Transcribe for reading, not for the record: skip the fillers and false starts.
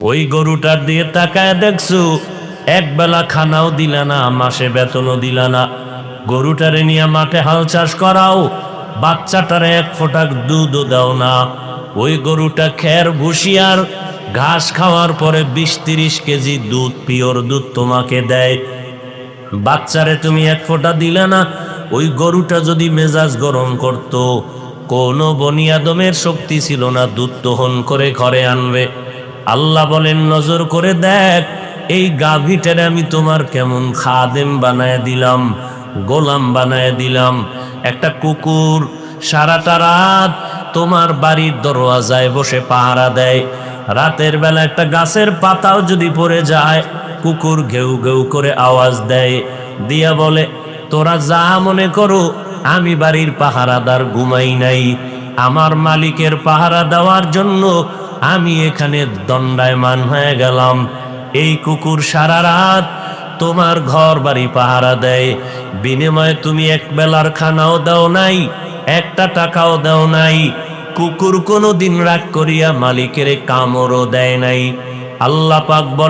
ওই গরুটার দিয়ে তাকায় দেখছো, এক বেলা খানাও দিলা না, মাসে বেতনও দিলা না। গরুটারে নিয়ে মাঠে হাল চাষ করাও, বাচ্চাটারে এক ফোঁটা দুধও দাও না। ওই গরুটা খের ভুসি আর ঘাস খাওয়ার পরে 20-30 কেজি দুধ, পিওর দুধ তোমাকে দেয়। বাচ্চারে তুমি এক ফোঁটা দিলে না। ওই গরুটা যদি মেজাজ গরম করত, কোনো বনি আদমের শক্তি ছিল না দুধ দহন করে ঘরে আনবে। আল্লাহ বলেন, নজর করে দেখ, এই গাভীটারে আমি তোমার কেমন খাদেম বানায় দিলাম, গোলাম বানায় দিলাম। একটা কুকুর সারাটা রাত তোমার বাড়ির দরওয়াজায় বসে পাহারা দেয়। রাতের বেলা একটা গাছের পাতাও যদি পড়ে যায়, কুকুর ঘেউ ঘেউ করে আওয়াজ দেয়, দিয়া বলে, তোরা যা মনে করো, আমি বাড়ির পাহারাদার ঘুমাই নাই। আমার মালিকের পাহারা দেওয়ার জন্য আমি এখানে দণ্ডায়মান হয়ে গেলাম। এই কুকুর সারা রাত তোমার ঘর বাড়ি পাহারা দেয়, বিনিময়ে তুমি এক বেলার খানাও দাও নাই, একটা টাকাও দাও নাই। কুকুর কোনো দিন রাগ করিয়া মালিকের কামড়ও দেয় নাই। আল্লাহ পাক বলে,